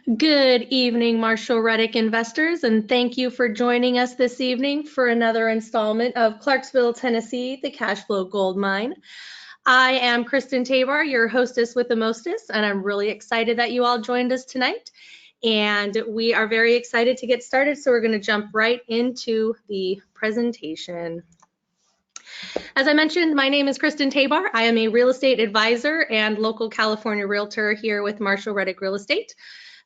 Good evening, Marshall Reddick investors, and thank you for joining us this evening for another installment of Clarksville, Tennessee, the Cash Flow Goldmine. I am Kristen Tabar, your hostess with the mostest, and I'm really excited that you all joined us tonight. And we are very excited to get started, so we're going to jump right into the presentation. As I mentioned, my name is Kristen Tabar. I am a real estate advisor and local California realtor here with Marshall Reddick Real Estate.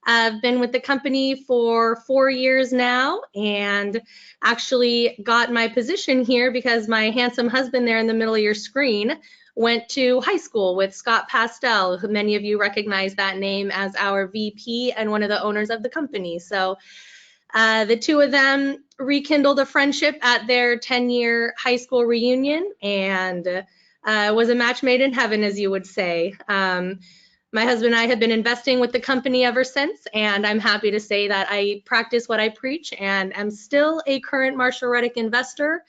I've been with the company for 4 years now and actually got my position here because my handsome husband there in the middle of your screen went to high school with Scott Pastel, who many of you recognize that name as our VP and one of the owners of the company. So the two of them rekindled a friendship at their 10-year high school reunion, and was a match made in heaven, as you would say. My husband and I have been investing with the company ever since, and I'm happy to say that I practice what I preach and am still a current Marshall Reddick investor.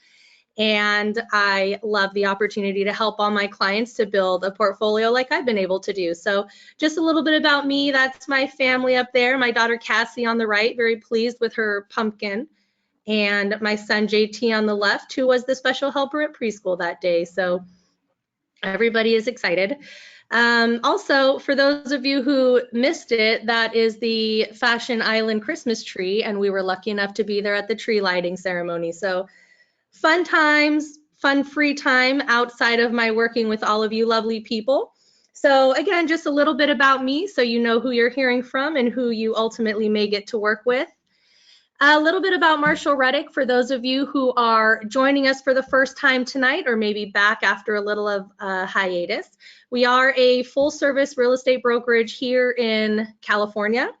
And I love the opportunity to help all my clients to build a portfolio like I've been able to do. So just a little bit about me. That's my family up there. My daughter Cassie on the right, very pleased with her pumpkin. And my son JT on the left, who was the special helper at preschool that day. So everybody is excited. Also, for those of you who missed it, that is the Fashion Island Christmas tree, and we were lucky enough to be there at the tree lighting ceremony. So fun times, fun free time outside of my working with all of you lovely people. So again, just a little bit about me so you know who you're hearing from and who you ultimately may get to work with. A little bit about Marshall Reddick for those of you who are joining us for the first time tonight or maybe back after a little of hiatus. We are a full service real estate brokerage here in California.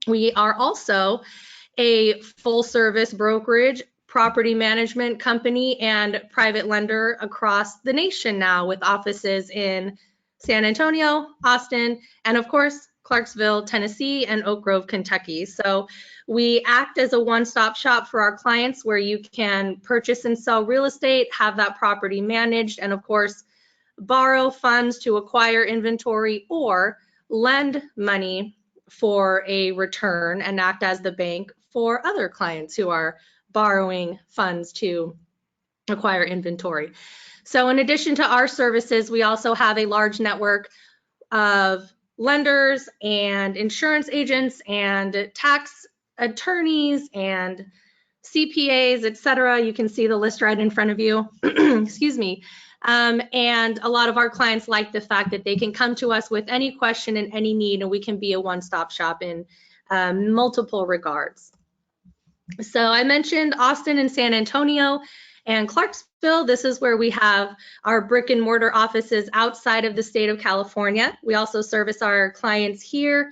We are also a full service brokerage, property management company, and private lender across the nation now with offices in San Antonio, Austin, and of course, Clarksville, Tennessee, and Oak Grove, Kentucky. So we act as a one-stop shop for our clients where you can purchase and sell real estate, have that property managed, and of course, borrow funds to acquire inventory or lend money for a return and act as the bank for other clients who are borrowing funds to acquire inventory. So in addition to our services, we also have a large network of lenders and insurance agents and tax attorneys and CPAs, etc. You can see the list right in front of you. Excuse me. And a lot of our clients like the fact that they can come to us with any question and any need, and we can be a one-stop shop in multiple regards. So I mentioned Austin and San Antonio and Clarksville. This is where we have our brick and mortar offices outside of the state of California. We also service our clients here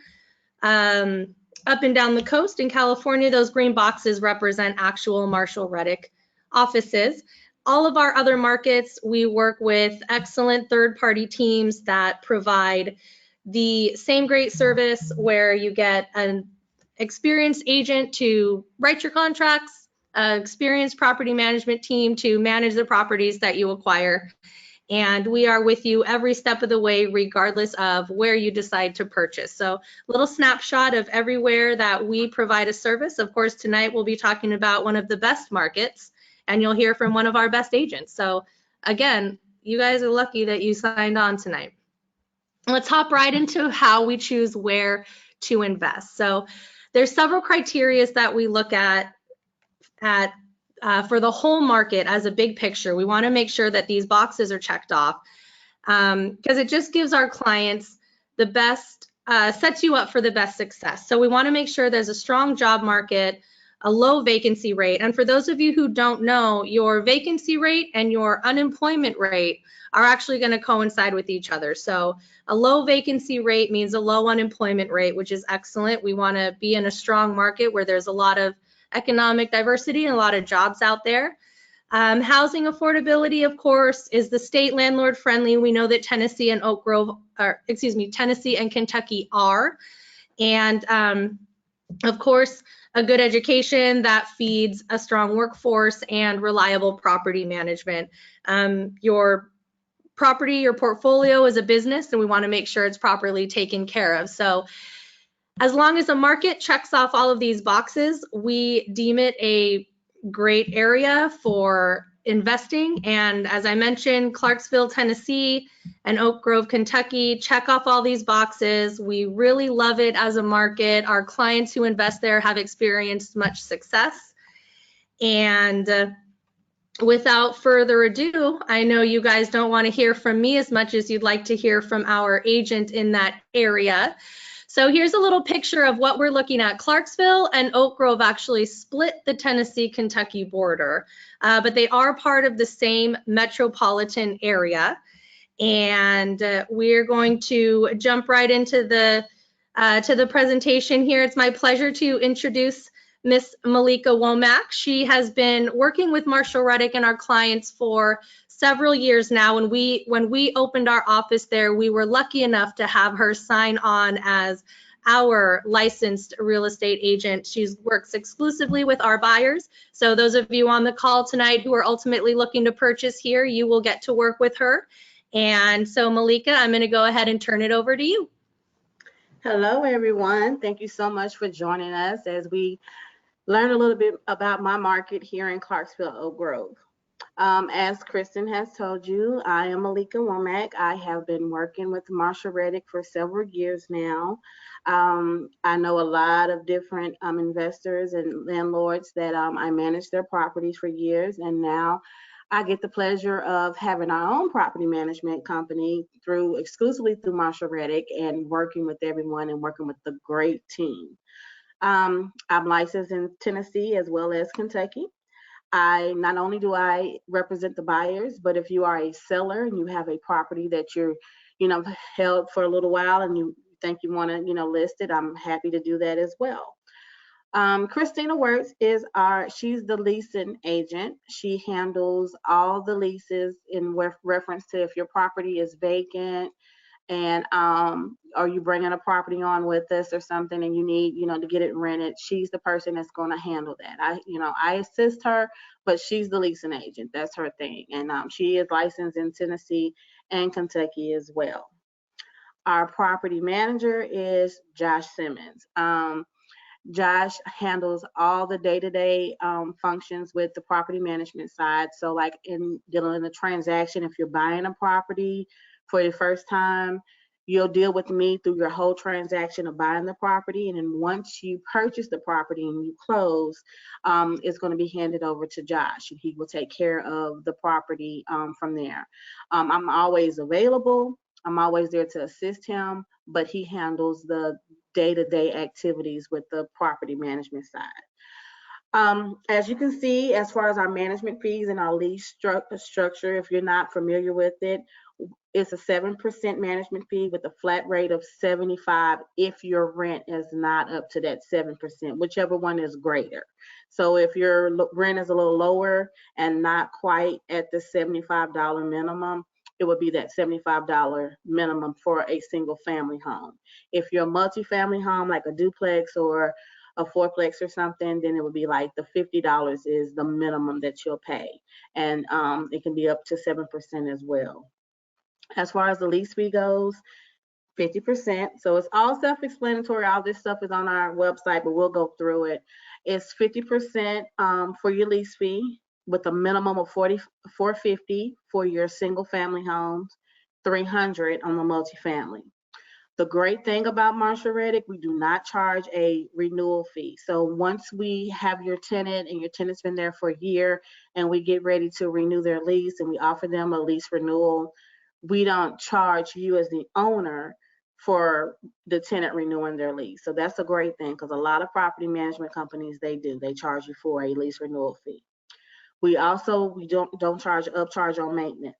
up and down the coast in California. Those green boxes represent actual Marshall Reddick offices. All of our other markets, we work with excellent third-party teams that provide the same great service where you get an experienced agent to write your contracts, an experienced property management team to manage the properties that you acquire. And we are with you every step of the way, regardless of where you decide to purchase. So a little snapshot of everywhere that we provide a service. Of course, tonight we'll be talking about one of the best markets, and you'll hear from one of our best agents. So again, you guys are lucky that you signed on tonight. Let's hop right into how we choose where to invest. So there's several criteria that we look at for the whole market as a big picture. We want to make sure that these boxes are checked off because it just gives our clients the best, sets you up for the best success. So we want to make sure there's a strong job market, a low vacancy rate. And for those of you who don't know, your vacancy rate and your unemployment rate are actually going to coincide with each other. So a low vacancy rate means a low unemployment rate, which is excellent. We want to be in a strong market where there's a lot of economic diversity and a lot of jobs out there. Housing affordability, of course, is the state landlord friendly. We know that Tennessee and Tennessee and Kentucky are. And of course, a good education that feeds a strong workforce and reliable property management. Your property, your portfolio is a business, and we want to make sure it's properly taken care of. So As long as the market checks off all of these boxes, we deem it a great area for investing. And as I mentioned, Clarksville, Tennessee and Oak Grove, Kentucky check off all these boxes. We really love it as a market. Our clients who invest there have experienced much success. And without further ado, I know you guys don't want to hear from me as much as you'd like to hear from our agent in that area. So here's a little picture of what we're looking at. Clarksville and Oak Grove actually split the Tennessee-Kentucky border, but they are part of the same metropolitan area. And we're going to jump right into the presentation here. It's my pleasure to introduce Miss Malika Womack. She has been working with Marshall Reddick and our clients for several years now. When we opened our office there, we were lucky enough to have her sign on as our licensed real estate agent. She works exclusively with our buyers. So those of you on the call tonight who are ultimately looking to purchase here, you will get to work with her. And so Malika, I'm going to go ahead and turn it over to you. Hello, everyone. Thank you so much for joining us as we learn a little bit about my market here in Clarksville, Oak Grove. As Kristen has told you, I am Malika Womack. I have been working with Marshall Reddick for several years now. I know a lot of different investors and landlords that I managed their properties for years, and now I get the pleasure of having our own property management company exclusively through Marshall Reddick and working with everyone and working with the great team. I'm licensed in Tennessee as well as Kentucky. Not only do I represent the buyers, but if you are a seller and you have a property that you're, held for a little while and you think you want to, list it, I'm happy to do that as well. Christina Wirtz she's the leasing agent. She handles all the leases in reference to if your property is vacant and are you bringing a property on with us or something and you need, to get it rented. She's the person that's going to handle that. I assist her, but she's the leasing agent. That's her thing. And she is licensed in Tennessee and Kentucky as well. Our property manager is Josh Simmons. Josh handles all the day-to-day functions with the property management side. So like in dealing in the transaction, if you're buying a property for the first time, you'll deal with me through your whole transaction of buying the property. And then once you purchase the property and you close, it's going to be handed over to Josh. And he will take care of the property from there. I'm always available. I'm always there to assist him, but he handles the day-to-day activities with the property management side. As you can see, as far as our management fees and our lease structure, if you're not familiar with it, it's a 7% management fee with a flat rate of $75 if your rent is not up to that 7%, whichever one is greater. So if your rent is a little lower and not quite at the $75 minimum, it would be that $75 minimum for a single family home. If you're a multi-family home, like a duplex or a fourplex or something, then it would be like the $50 is the minimum that you'll pay. And it can be up to 7% as well. As far as the lease fee goes, 50%. So it's all self-explanatory. All this stuff is on our website, but we'll go through it. It's 50% for your lease fee, with a minimum of $450 for your single family homes, $300 on the multifamily. The great thing about Marshall Reddick, we do not charge a renewal fee. So once we have your tenant and your tenant's been there for a year and we get ready to renew their lease and we offer them a lease renewal, we don't charge you as the owner for the tenant renewing their lease. So that's a great thing, because a lot of property management companies, they charge you for a lease renewal fee. We don't charge upcharge on maintenance.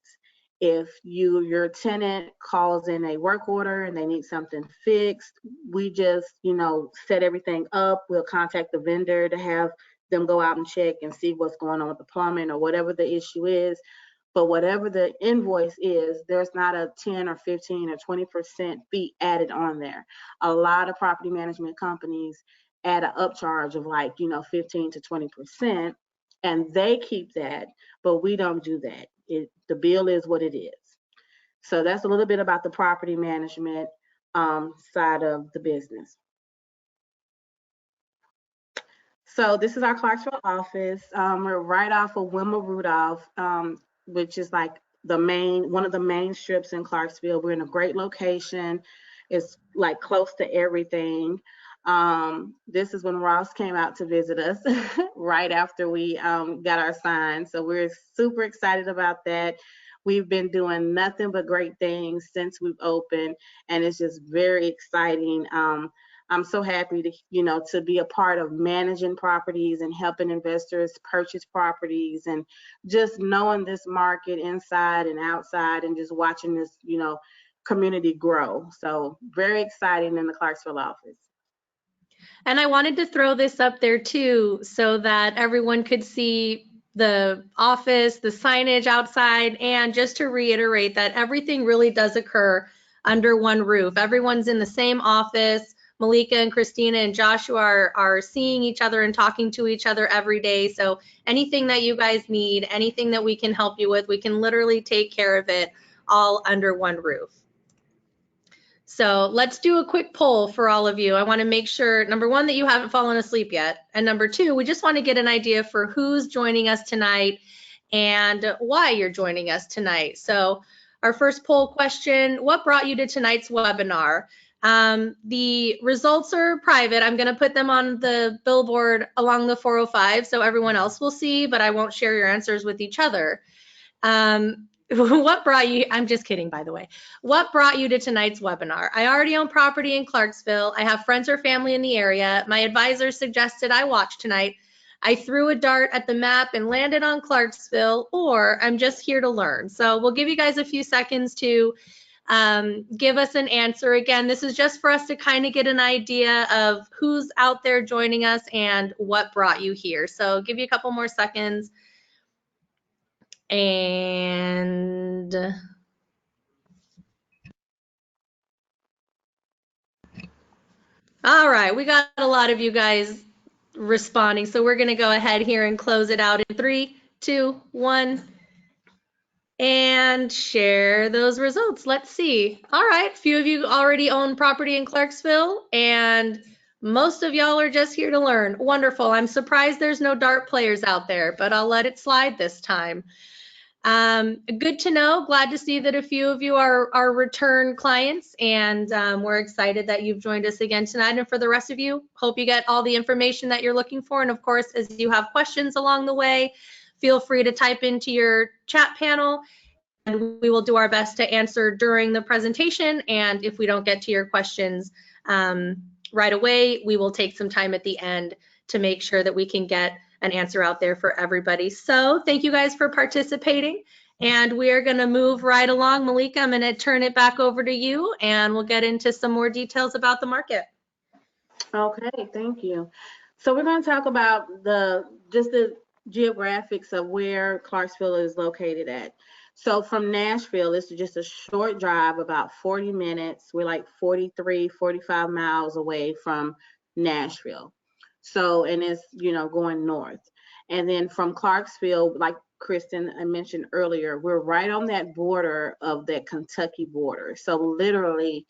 If your tenant calls in a work order and they need something fixed, we just, set everything up. We'll contact the vendor to have them go out and check and see what's going on with the plumbing or whatever the issue is. But whatever the invoice is, there's not a 10 or 15 or 20% fee added on there. A lot of property management companies add an upcharge of 15 to 20%. And they keep that, but we don't do that. The bill is what it is. So that's a little bit about the property management side of the business. So this is our Clarksville office. We're right off of Wilma Rudolph, which is like one of the main strips in Clarksville. We're in a great location. It's like close to everything. This is when Ross came out to visit us right after we got our sign. So we're super excited about that. We've been doing nothing but great things since we've opened, and it's just very exciting. I'm so happy to be a part of managing properties and helping investors purchase properties, and just knowing this market inside and outside, and just watching this, community grow. So very exciting in the Clarksville office. And I wanted to throw this up there too, so that everyone could see the office, the signage outside, and just to reiterate that everything really does occur under one roof. Everyone's in the same office. Malika and Christina and Joshua are seeing each other and talking to each other every day. So anything that you guys need, anything that we can help you with, we can literally take care of it all under one roof. So let's do a quick poll for all of you. I want to make sure, number one, that you haven't fallen asleep yet. And number two, we just want to get an idea for who's joining us tonight and why you're joining us tonight. So our first poll question, what brought you to tonight's webinar? The results are private. I'm going to put them on the billboard along the 405 so everyone else will see, but I won't share your answers with each other. What brought you, I'm just kidding, by the way. What brought you to tonight's webinar? I already own property in Clarksville. I have friends or family in the area. My advisor suggested I watch tonight. I threw a dart at the map and landed on Clarksville, or I'm just here to learn. So we'll give you guys a few seconds to give us an answer. Again, this is just for us to kind of get an idea of who's out there joining us and what brought you here. So give you a couple more seconds. And all right, we got a lot of you guys responding, so we're going to go ahead here and close it out in 3, 2, 1, and share those results. Let's see. All right, a few of you already own property in Clarksville, and most of y'all are just here to learn. Wonderful. I'm surprised there's no dart players out there, but I'll let it slide this time. Good to know. Glad to see that a few of you are return clients, and we're excited that you've joined us again tonight. And for the rest of you, hope you get all the information that you're looking for. And of course, as you have questions along the way, feel free to type into your chat panel, and we will do our best to answer during the presentation. And if we don't get to your questions right away, we will take some time at the end to make sure that we can get an answer out there for everybody. So thank you guys for participating, and we are going to move right along. Malika, I'm going to turn it back over to you, and we'll get into some more details about the market. Okay, thank you. So we're going to talk about just the geographics of where Clarksville is located at. So from Nashville, it's just a short drive, about 40 minutes. We're like 43, 45 miles away from Nashville. So, and it's, going north. And then from Clarksville, like Kristen, I mentioned earlier, we're right on that border of that Kentucky border. So literally,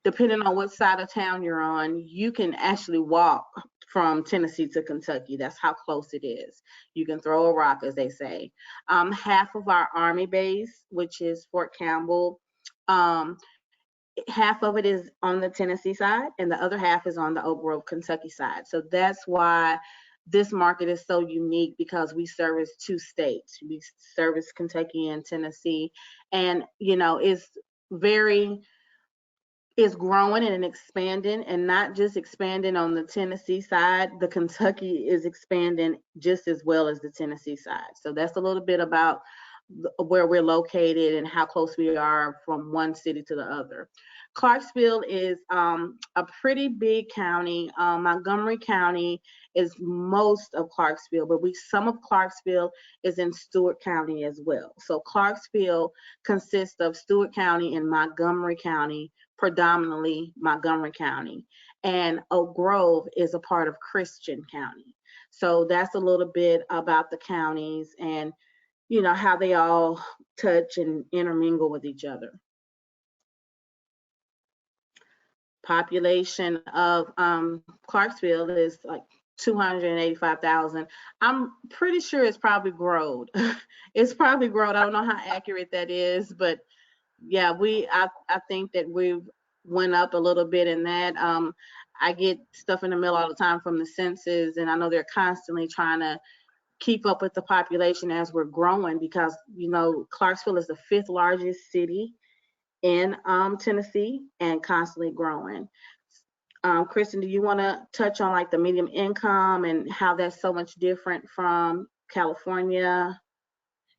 depending on what side of town you're on, you can actually walk from Tennessee to Kentucky. That's how close it is. You can throw a rock, as they say. Half of our Army base, which is Fort Campbell, half of it is on the Tennessee side, and the other half is on the Oak Grove, Kentucky side. So that's why this market is so unique, because we service 2 states. We service Kentucky and Tennessee, and it's growing and expanding, and not just expanding on the Tennessee side. The Kentucky is expanding just as well as the Tennessee side. So that's a little bit about where we're located and how close we are from one city to the other. Clarksville is a pretty big county. Montgomery County is most of Clarksville, but some of Clarksville is in Stewart County as well. So Clarksville consists of Stewart County and Montgomery County, predominantly Montgomery County. And Oak Grove is a part of Christian County. So that's a little bit about the counties and how they all touch and intermingle with each other. Population of Clarksville is like 285,000. I'm pretty sure it's probably growed. It's probably growed. I don't know how accurate that is, but yeah, I think that we've went up a little bit in that. I get stuff in the mail all the time from the census, and I know they're constantly trying to keep up with the population as we're growing, because Clarksville is the 5th largest city in Tennessee and constantly growing. Kristen, do you want to touch on like the medium income and how that's so much different from California?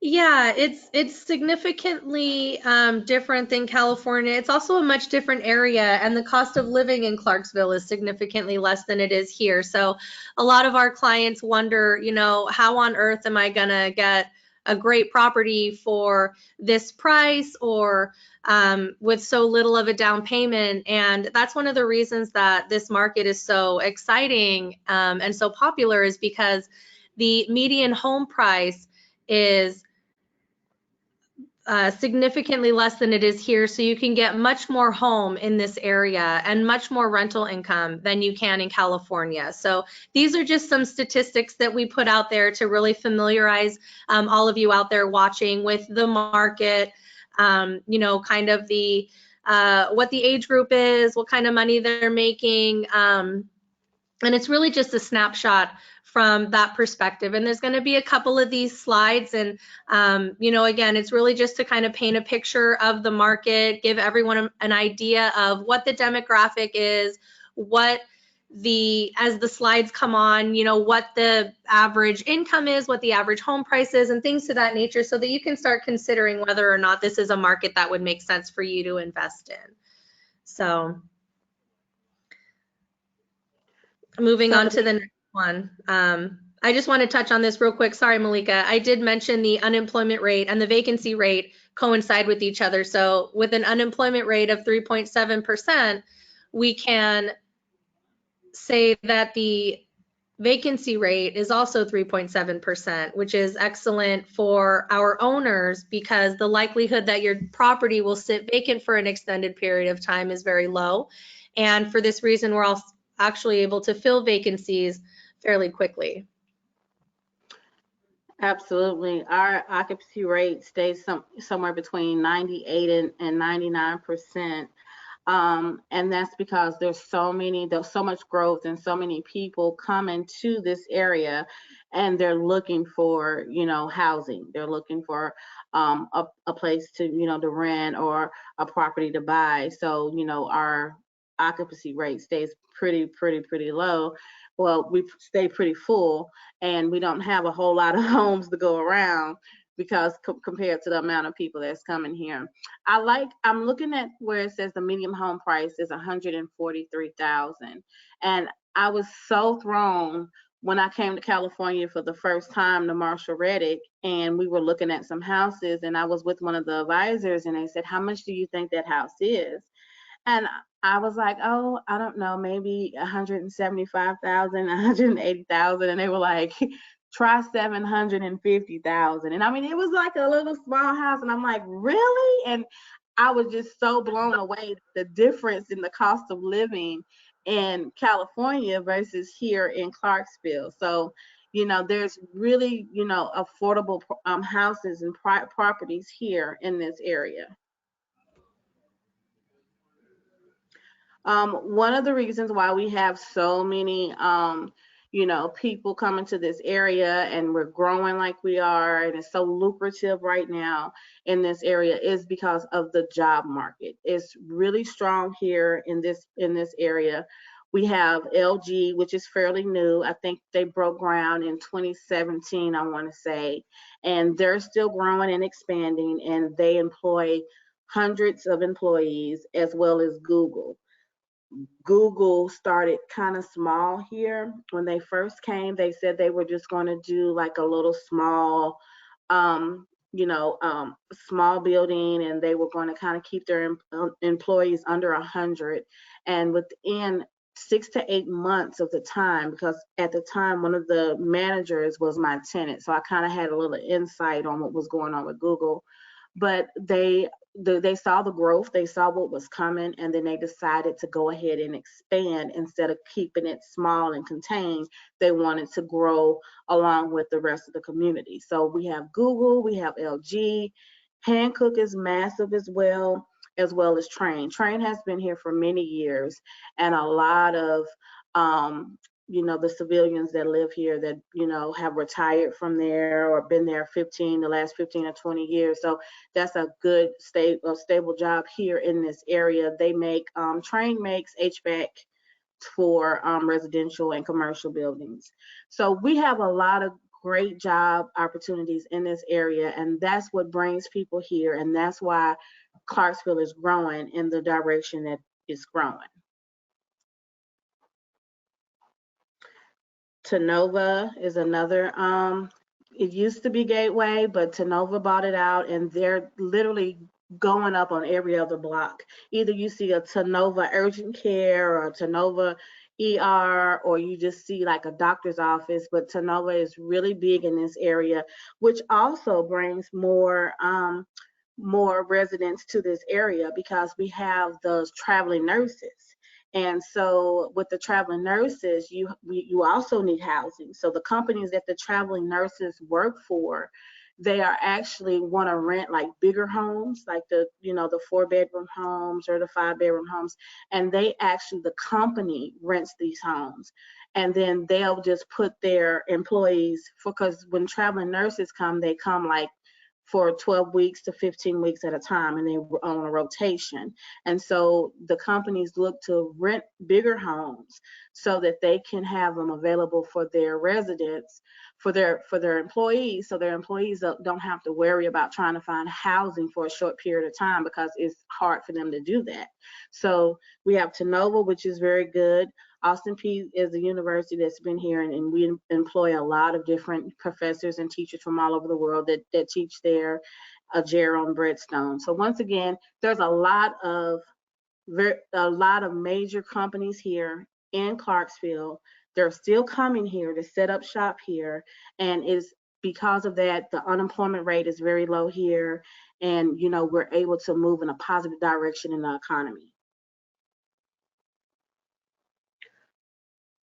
Yeah, it's significantly different than California. It's also a much different area, and the cost of living in Clarksville is significantly less than it is here. So a lot of our clients wonder, how on earth am I gonna get a great property for this price, or with so little of a down payment? And that's one of the reasons that this market is so exciting and so popular, is because the median home price is significantly less than it is here. So you can get much more home in this area and much more rental income than you can in California. So these are just some statistics that we put out there to really familiarize all of you out there watching with the market, kind of the what the age group is, what kind of money they're making. And it's really just a snapshot from that perspective. And there's going to be a couple of these slides. And, again, it's really just to kind of paint a picture of the market, give everyone an idea of what the demographic is, as the slides come on, what the average income is, what the average home price is, and things to that nature, so that you can start considering whether or not this is a market that would make sense for you to invest in. So moving on to the next one. I just want to touch on this real quick. Sorry, Malika. I did mention the unemployment rate and the vacancy rate coincide with each other. So with an unemployment rate of 3.7%, we can say that the vacancy rate is also 3.7%, which is excellent for our owners, because the likelihood that your property will sit vacant for an extended period of time is very low. And for this reason, we're also actually able to fill vacancies fairly quickly. Absolutely. Our occupancy rate stays somewhere between 98 and 99%. And that's because there's so much growth and so many people coming to this area, and they're looking for, housing. They're looking for a place to, to rent, or a property to buy. So, our occupancy rate stays pretty low. Well, we stay pretty full, and we don't have a whole lot of homes to go around, because compared to the amount of people that's coming here. I'm looking at where it says the median home price is $143,000. And I was so thrown when I came to California for the first time to Marshall Reddick, and we were looking at some houses, and I was with one of the advisors, and they said, "How much do you think that house is?" And I was like, "Oh, I don't know, maybe 175,000, 180,000." And they were like, "Try 750,000." And I mean, it was like a little small house, and I'm like, "Really?" And I was just so blown away, the difference in the cost of living in California versus here in Clarksville. So, there's really, affordable houses and properties here in this area. One of the reasons why we have so many, people coming to this area, and we're growing like we are, and it's so lucrative right now in this area, is because of the job market. It's really strong here in this area. We have LG, which is fairly new. I think they broke ground in 2017, I want to say, and they're still growing and expanding, and they employ hundreds of employees, as well as Google. Google started kind of small here. When they first came, they said they were just going to do like a little small, small building, and they were going to kind of keep their employees under 100. And within 6 to 8 months of the time, because at the time one of the managers was my tenant, so I kind of had a little insight on what was going on with Google. but they saw the growth, they saw what was coming, and then they decided to go ahead and expand instead of keeping it small and contained. They wanted to grow along with the rest of the community. So we have Google, we have LG, Hankook is massive as well as Train. Train has been here for many years, and a lot of the civilians that live here that, have retired from there or been there the last 15 or 20 years. So that's a good stable job here in this area. They make, Train makes HVAC for residential and commercial buildings. So we have a lot of great job opportunities in this area, and that's what brings people here, and that's why Clarksville is growing in the direction that it's growing. Tenova is another, it used to be Gateway, but Tenova bought it out, and they're literally going up on every other block. Either you see a Tenova urgent care or a Tenova ER, or you just see like a doctor's office, but Tenova is really big in this area, which also brings more residents to this area because we have those traveling nurses. And so with the traveling nurses, you also need housing. So the companies that the traveling nurses work for, they are actually want to rent like bigger homes, like the 4-bedroom homes or the 5-bedroom homes. And the company rents these homes. And then they'll just put their employees, because when traveling nurses come, they come like for 12 weeks to 15 weeks at a time, and they were on a rotation. And so the companies look to rent bigger homes so that they can have them available for their residents, for their employees, so their employees don't have to worry about trying to find housing for a short period of time, because it's hard for them to do that. So we have Tenova, which is very good. Austin Peay is a university that's been here, and we employ a lot of different professors and teachers from all over the world that teach there, Jerome Breadstone. So once again, there's a lot of major companies here in Clarksville. They're still coming here to set up shop here, and is because of that, the unemployment rate is very low here, and we're able to move in a positive direction in the economy.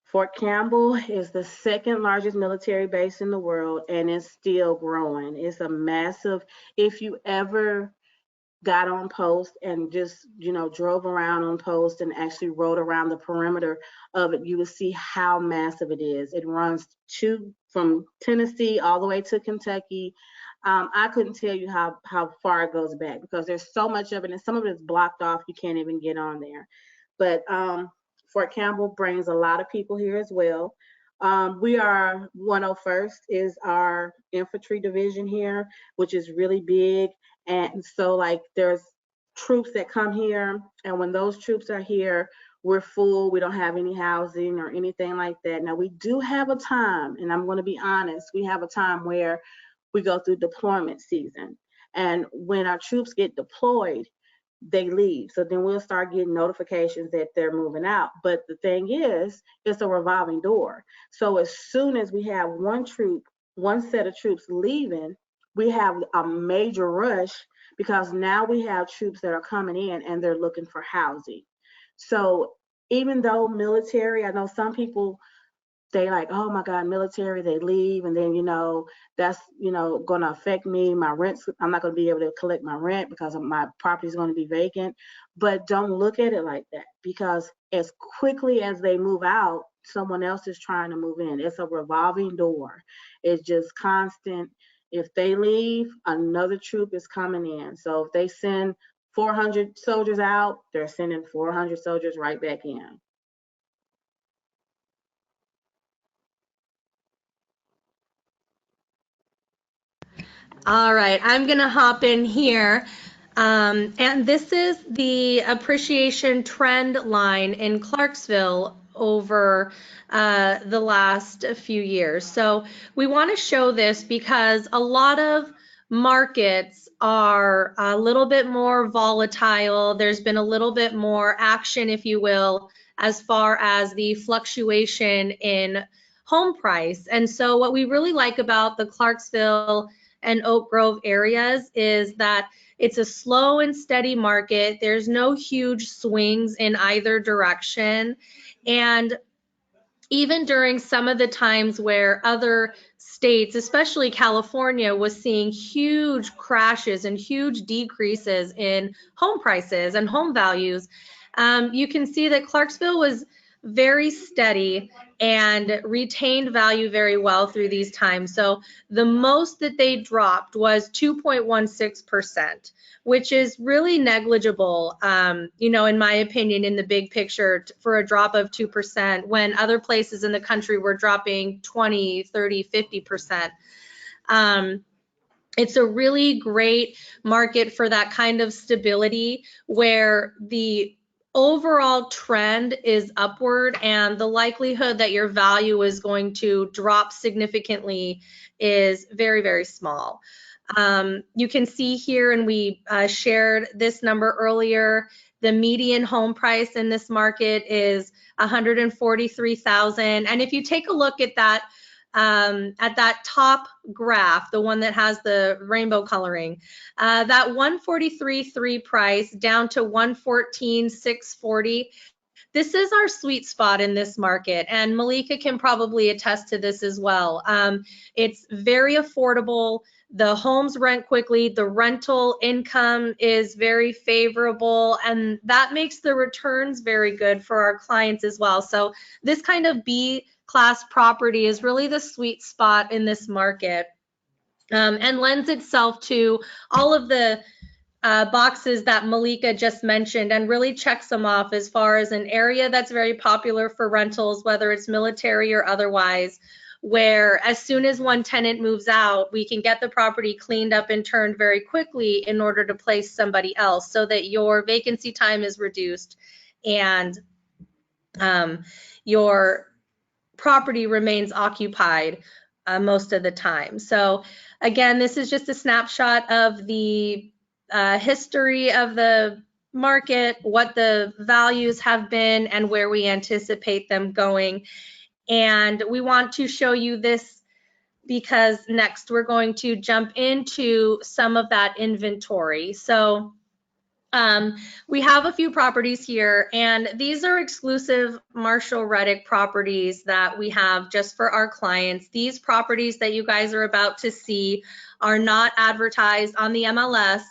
Fort Campbell is the second largest military base in the world, and it's still growing. It's a massive, if you ever got on post and just, drove around on post and actually rode around the perimeter of it, you will see how massive it is. It runs from Tennessee all the way to Kentucky. I couldn't tell you how far it goes back, because there's so much of it, and some of it is blocked off. You can't even get on there. But Fort Campbell brings a lot of people here as well. We are 101st is our infantry division here, which is really big. And so like there's troops that come here, and when those troops are here, we're full. We don't have any housing or anything like that. Now we do have a time, and I'm going to be honest, we have a time where we go through deployment season. And when our troops get deployed, they leave. So then we'll start getting notifications that they're moving out. But the thing is, it's a revolving door. So as soon as we have one set of troops leaving, we have a major rush, because now we have troops that are coming in and they're looking for housing. So even though military, I know some people, they like, oh my God, military, they leave, and then, that's, going to affect me. My rent, I'm not going to be able to collect my rent because my property is going to be vacant. But don't look at it like that, because as quickly as they move out, someone else is trying to move in. It's a revolving door. It's just constant. If they leave, another troop is coming in. So if they send 400 soldiers out, they're sending 400 soldiers right back in. All right, I'm gonna hop in here. And this is the appreciation trend line in Clarksville over the last few years. So we want to show this because a lot of markets are a little bit more volatile. There's been a little bit more action, if you will, as far as the fluctuation in home price. And so what we really like about the Clarksville and Oak Grove areas is that it's a slow and steady market. There's no huge swings in either direction. And even during some of the times where other states, especially California, was seeing huge crashes and huge decreases in home prices and home values, you can see that Clarksville was very steady and retained value very well through these times. So the most that they dropped was 2.16%, which is really negligible, in my opinion, in the big picture for a drop of 2% when other places in the country were dropping 20, 30, 50%. It's a really great market for that kind of stability where the overall trend is upward and the likelihood that your value is going to drop significantly is very, very small. You can see here, and we shared this number earlier, the median home price in this market is $143,000. And if you take a look at that top graph, the one that has the rainbow coloring, that 143.3 price down to 114,640. This is our sweet spot in this market, and Malika can probably attest to this as well. It's very affordable. The homes rent quickly. The rental income is very favorable, and that makes the returns very good for our clients as well. So this kind of B-class property is really the sweet spot in this market, and lends itself to all of the boxes that Malika just mentioned and really checks them off as far as an area that's very popular for rentals, whether it's military or otherwise, where as soon as one tenant moves out, we can get the property cleaned up and turned very quickly in order to place somebody else so that your vacancy time is reduced and your property remains occupied most of the time. So again, this is just a snapshot of the history of the market, what the values have been, and where we anticipate them going. And we want to show you this because next we're going to jump into some of that inventory. So we have a few properties here, and these are exclusive Marshall Reddick properties that we have just for our clients. These properties that you guys are about to see are not advertised on the MLS.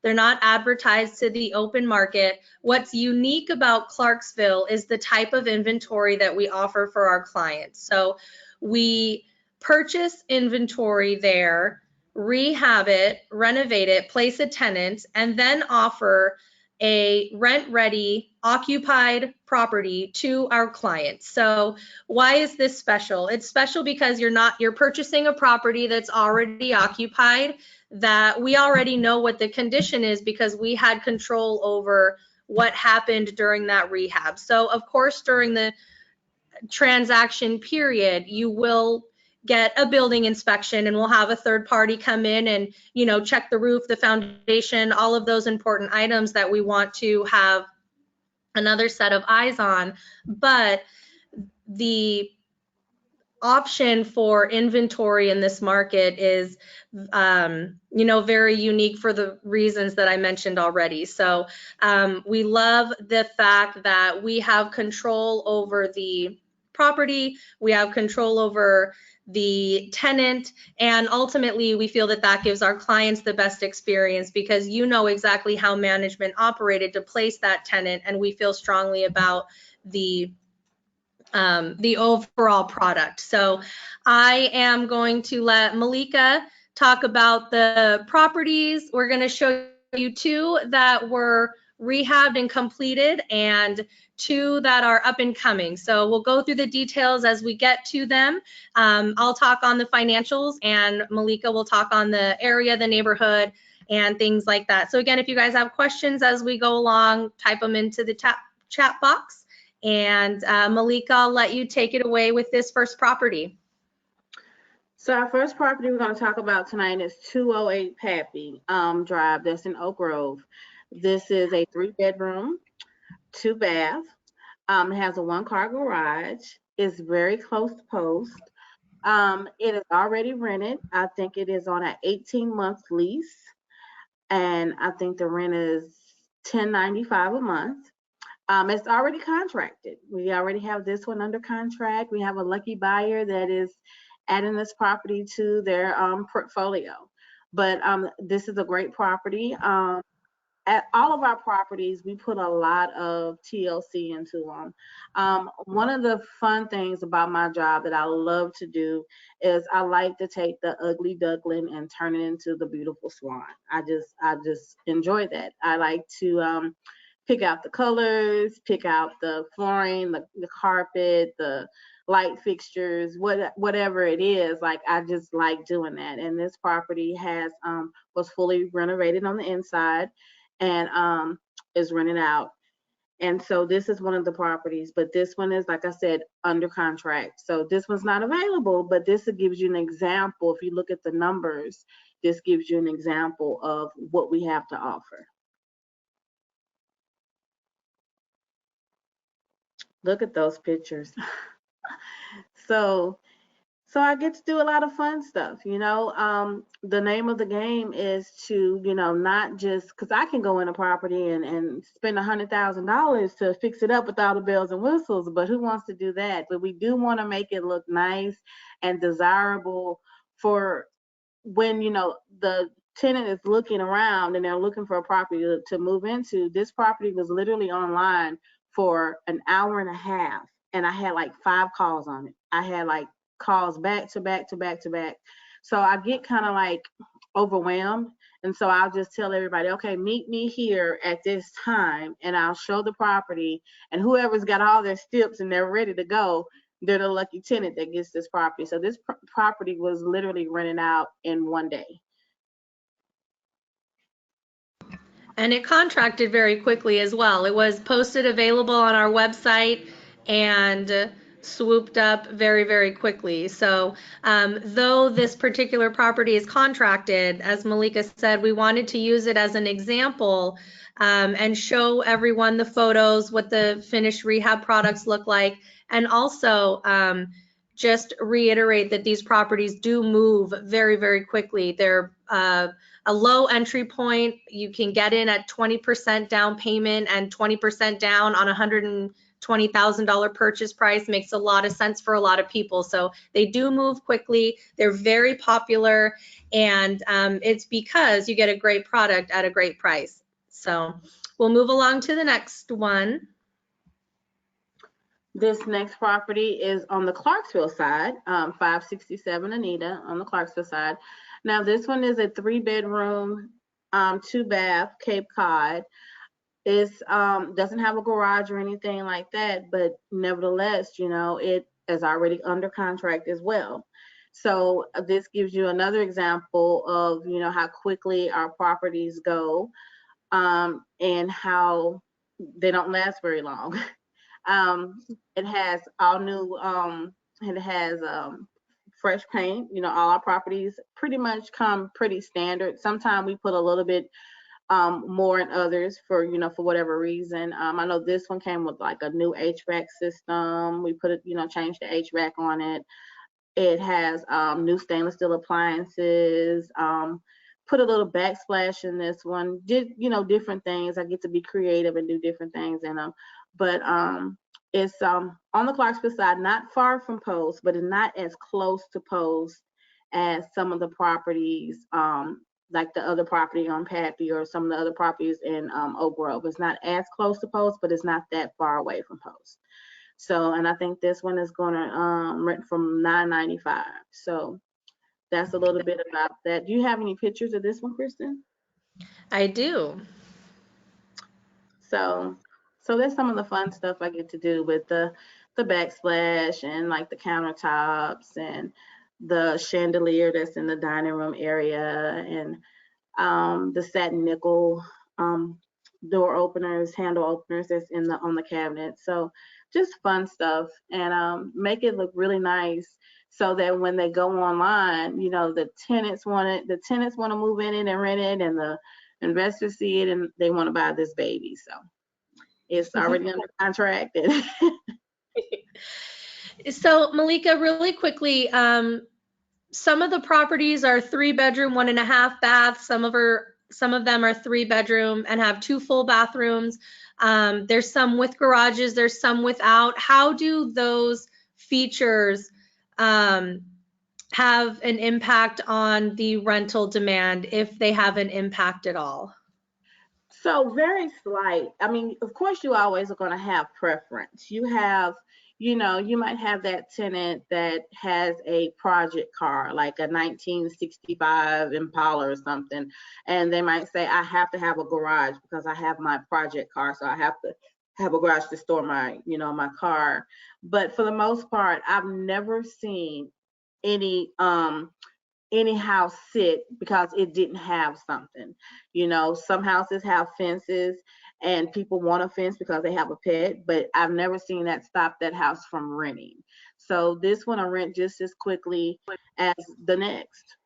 They're not advertised to the open market. What's unique about Clarksville is the type of inventory that we offer for our clients. So we purchase inventory there, rehab it, renovate it, place a tenant, and then offer a rent-ready, occupied property to our clients. So why is this special? It's special because you're purchasing a property that's already occupied, that we already know what the condition is because we had control over what happened during that rehab. So of course, during the transaction period, you will get a building inspection and we'll have a third party come in and, check the roof, the foundation, all of those important items that we want to have another set of eyes on. But the option for inventory in this market is very unique for the reasons that I mentioned already. So we love the fact that we have control over the property, we have control over the tenant, and ultimately we feel that that gives our clients the best experience because you know exactly how management operated to place that tenant, and we feel strongly about the overall product. So I am going to let Malika talk about the properties. We're going to show you two that were rehabbed and completed and two that are up and coming. So we'll go through the details as we get to them. I'll talk on the financials and Malika will talk on the area, the neighborhood, and things like that. So again, if you guys have questions as we go along, type them into the chat box. And Malika, I'll let you take it away with this first property. So our first property we're going to talk about tonight is 208 Pappy Drive. That's in Oak Grove. This is a 3-bedroom, 2-bath. It has a 1-car garage. It's very close to post. It is already rented. I think it is on an 18-month lease, and I think the rent is $10.95 a month. It's already contracted. We already have this one under contract. We have a lucky buyer that is adding this property to their portfolio. But this is a great property. At all of our properties, we put a lot of TLC into them. One of the fun things about my job that I love to do is I like to take the ugly duckling and turn it into the beautiful swan. I just enjoy that. I like to pick out the colors, pick out the flooring, the carpet, the light fixtures, whatever it is. Like I just like doing that. And this property has was fully renovated on the inside and is rented out. And so this is one of the properties, but this one is, like I said, under contract. So this one's not available, but this gives you an example. If you look at the numbers, this gives you an example of what we have to offer. Look at those pictures. So I get to do a lot of fun stuff, you know. The name of the game is to, you know, not just because I can go in a property and spend $100,000 to fix it up with all the bells and whistles, but who wants to do that? But we do want to make it look nice and desirable for when, you know, the tenant is looking around and they're looking for a property to move into. This property was literally online for an hour and a half, and I had like 5 calls on it. I had like calls back to back to back to back. So I get kind of like overwhelmed. And so I'll just tell everybody, okay, meet me here at this time and I'll show the property. And whoever's got all their steps and they're ready to go, they're the lucky tenant that gets this property. So this property was literally rented out in one day. And it contracted very quickly as well. It was posted available on our website and swooped up very, very quickly. So though this particular property is contracted, as Malika said, we wanted to use it as an example and show everyone the photos, what the finished rehab products look like, and also just reiterate that these properties do move very, very quickly. They're a low entry point. You can get in at 20% down payment, and 20% down on $120,000 purchase price makes a lot of sense for a lot of people. So they do move quickly. They're very popular, and it's because you get a great product at a great price. So we'll move along to the next one. This next property is on the Clarksville side, 567 Anita on the Clarksville side. Now this one is a 3-bedroom, 2-bath Cape Cod. It doesn't have a garage or anything like that, but nevertheless, you know, it is already under contract as well. So this gives you another example of, you know, how quickly our properties go and how they don't last very long. It has all new, it has fresh paint. You know, all our properties pretty much come pretty standard. Sometimes we put a little bit more in others for, you know, for whatever reason. I know this one came with like a new HVAC system. We put it, you know, changed the HVAC on it. It has new stainless steel appliances. Put a little backsplash in this one. Did, you know, different things. I get to be creative and do different things in them. But it's on the Clarksville side, not far from Post, but it's not as close to Post as some of the properties, like the other property on Pappy or some of the other properties in Oak Grove. It's not as close to Post, but it's not that far away from Post. So, and I think this one is going to rent from $9.95. So that's a little bit about that. Do you have any pictures of this one, Kristen? I do. So that's some of the fun stuff I get to do with the backsplash and like the countertops and the chandelier that's in the dining room area and the satin nickel door openers, handle openers that's in on the cabinet. So just fun stuff, and make it look really nice so that when they go online, you know, the tenants want to move in it and rent it, and the investors see it and they want to buy this baby. So it's already under contract. So Malika, really quickly, some of the properties are 3-bedroom, 1.5 baths. Some of them are 3-bedroom and have 2 full bathrooms. There's some with garages, there's some without. How do those features have an impact on the rental demand, if they have an impact at all? So very slight. I mean, of course, you always are going to have preference. You have, you might have that tenant that has a project car, like a 1965 Impala or something, and they might say, I have to have a garage because I have my project car, so I have to have a garage to store my, my car. But for the most part, I've never seen any house sit because it didn't have something. Some houses have fences and people want a fence because they have a pet, but I've never seen that stop that house from renting. So this one will rent just as quickly as the next.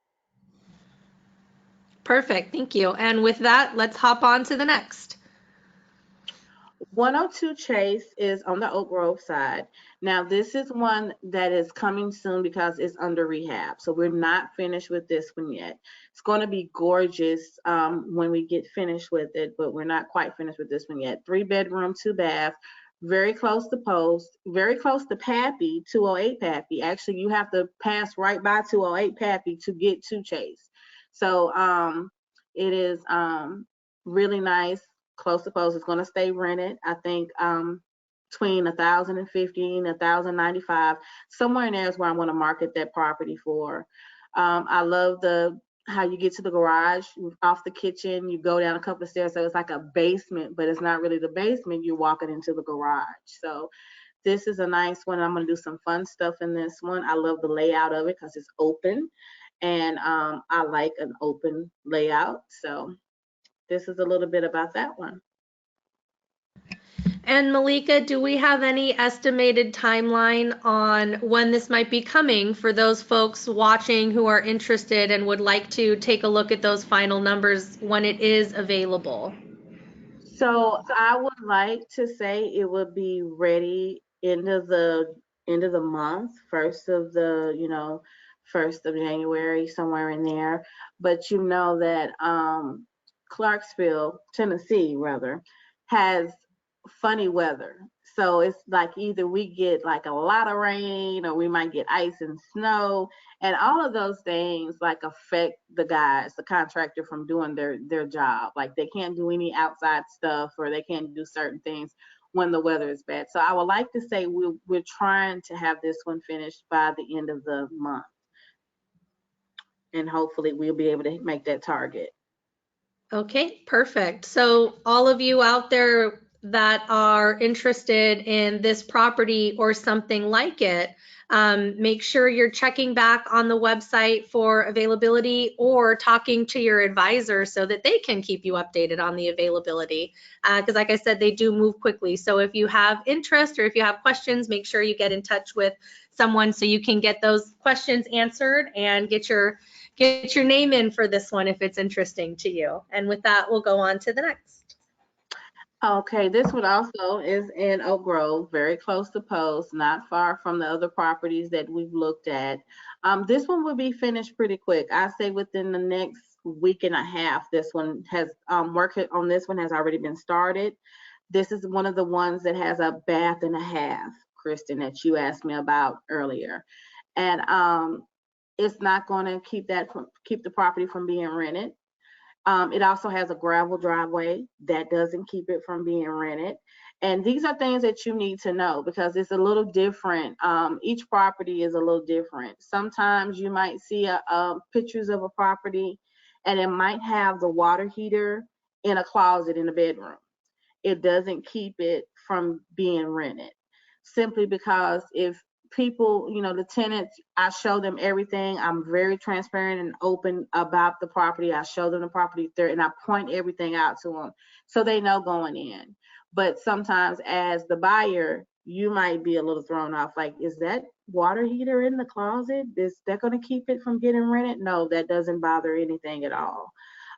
Perfect, thank you. And with that, let's hop on to the next. 102 Chase is on the Oak Grove side. Now, this is one that is coming soon because it's under rehab. So we're not finished with this one yet. It's going to be gorgeous when we get finished with it, but we're not quite finished with this one yet. 3-bedroom, 2-bath, very close to Post, very close to Pappy, 208 Pappy. Actually, you have to pass right by 208 Pappy to get to Chase. So it is really nice. Close to Post. It's going to stay rented. I think between $1,015, $1,095, somewhere in there is where I want to market that property for. I love how you get to the garage off the kitchen. You go down a couple of stairs, so it's like a basement, but it's not really the basement. You're walking into the garage. So this is a nice one. I'm going to do some fun stuff in this one. I love the layout of it because it's open, and I like an open layout. So this is a little bit about that one. And Malika, do we have any estimated timeline on when this might be coming for those folks watching who are interested and would like to take a look at those final numbers when it is available? So I would like to say it would be ready end of the month, first of January, somewhere in there. But you know that Clarksville, Tennessee, rather, has funny weather. So it's like either we get like a lot of rain or we might get ice and snow, and all of those things like affect the contractor, from doing their job. Like they can't do any outside stuff or they can't do certain things when the weather is bad. So I would like to say we're trying to have this one finished by the end of the month, and hopefully we'll be able to make that target. Okay, perfect. So all of you out there that are interested in this property or something like it, make sure you're checking back on the website for availability or talking to your advisor so that they can keep you updated on the availability. Because like I said, they do move quickly. So if you have interest or if you have questions, make sure you get in touch with someone so you can get those questions answered and get your name in for this one if it's interesting to you. And with that, we'll go on to the next. Okay, this one also is in Oak Grove, very close to Post, not far from the other properties that we've looked at. This one will be finished pretty quick. I say within the next week and a half. This one has work on this one has already been started. This is one of the ones that has a bath and a half, Kristen, that you asked me about earlier, and it's not going to keep the property from being rented. It also has a gravel driveway that doesn't keep it from being rented. And these are things that you need to know because it's a little different. Each property is a little different. Sometimes you might see pictures of a property and it might have the water heater in a closet in the bedroom. It doesn't keep it from being rented, simply because if people, the tenants, I show them everything. I'm very transparent and open about the property. I show them the property there and I point everything out to them so they know going in. But sometimes as the buyer, you might be a little thrown off, like, is that water heater in the closet? Is that going to keep it from getting rented? No, that doesn't bother anything at all.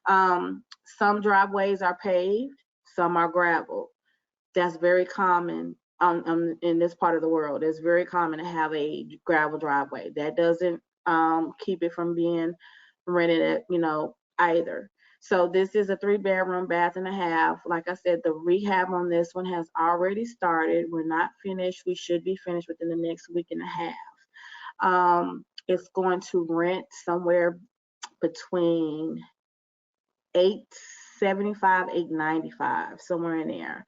Some driveways are paved, some are gravel. That's very common in this part of the world. It's very common to have a gravel driveway. That doesn't keep it from being rented at, either. So this is a 3-bedroom, bath and a half. Like I said, the rehab on this one has already started. We're not finished. We should be finished within the next week and a half. It's going to rent somewhere between $875, $895, somewhere in there.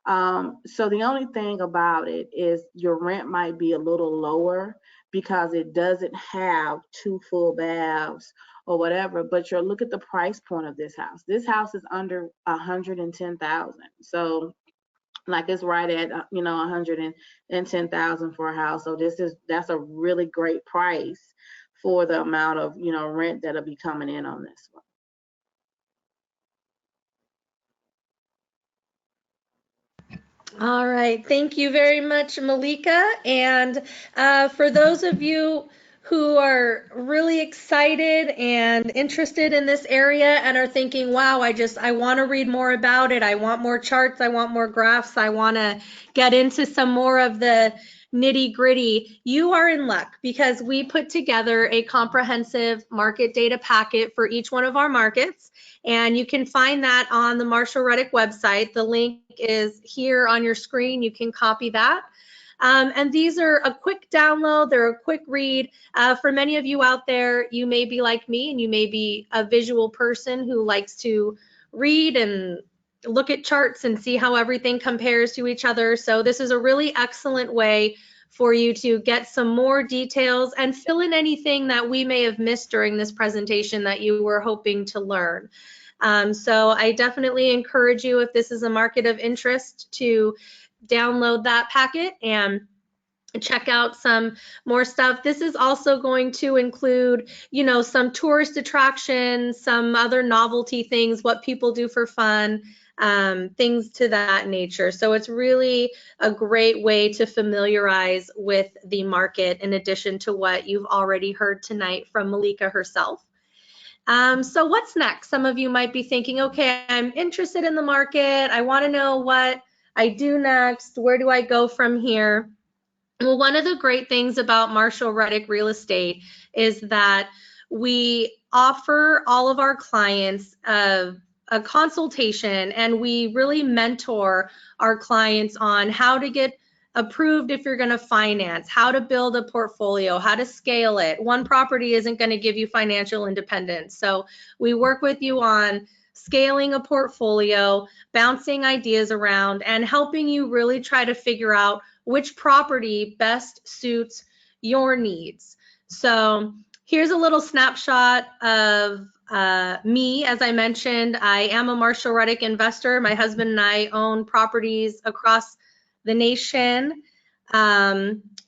So the only thing about it is your rent might be a little lower because it doesn't have 2 full baths or whatever, but look at the price point of this house. This house is under $110,000. So like it's right at, $110,000 for a house. So that's a really great price for the amount of, rent that'll be coming in on this one. All right, thank you very much, Malika. And for those of you who are really excited and interested in this area and are thinking, wow, I want to read more about it. I want more charts. I want more graphs. I want to get into some more of the nitty gritty. You are in luck because we put together a comprehensive market data packet for each one of our markets. And you can find that on the Marshall Reddick website. The link is here on your screen. You can copy that. And these are a quick download. They're a quick read. For many of you out there, you may be like me and you may be a visual person who likes to read and look at charts and see how everything compares to each other. So this is a really excellent way for you to get some more details and fill in anything that we may have missed during this presentation that you were hoping to learn. So I definitely encourage you, if this is a market of interest, to download that packet and check out some more stuff. This is also going to include, some tourist attractions, some other novelty things, what people do for fun, things to that nature. So it's really a great way to familiarize with the market in addition to what you've already heard tonight from Malika herself. So what's next? Some of you might be thinking, okay, I'm interested in the market. I want to know what I do next. Where do I go from here? Well, one of the great things about Marshall Reddick Real Estate is that we offer all of our clients a consultation, and we really mentor our clients on how to get approved if you're going to finance, how to build a portfolio, how to scale it. One property isn't going to give you financial independence. So we work with you on scaling a portfolio, bouncing ideas around, and helping you really try to figure out which property best suits your needs. So here's a little snapshot of me. As I mentioned, I am a Marshall Reddick investor. My husband and I own properties across the nation.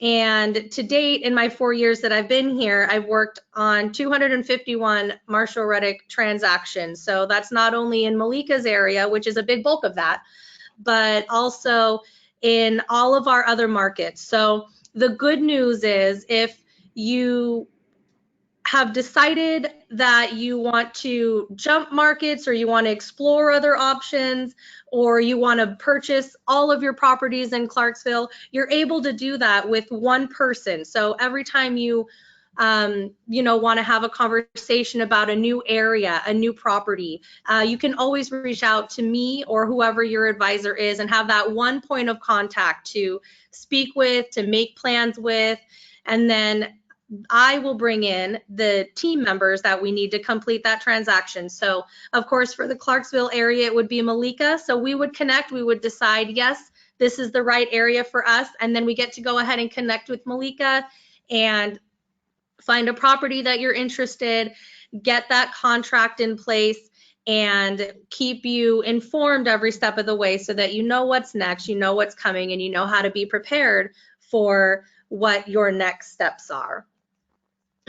And to date, in my 4 years that I've been here, I've worked on 251 Marshall Reddick transactions. So that's not only in Malika's area, which is a big bulk of that, but also in all of our other markets. So the good news is, if you have decided that you want to jump markets, or you want to explore other options, or you want to purchase all of your properties in Clarksville, you're able to do that with one person. So every time you want to have a conversation about a new area, a new property, you can always reach out to me or whoever your advisor is and have that one point of contact to speak with, to make plans with, and then I will bring in the team members that we need to complete that transaction. So of course, for the Clarksville area, it would be Malika. So we would connect, we would decide, yes, this is the right area for us. And then we get to go ahead and connect with Malika and find a property that you're interested, get that contract in place, and keep you informed every step of the way so that you know what's next, you know what's coming, and you know how to be prepared for what your next steps are.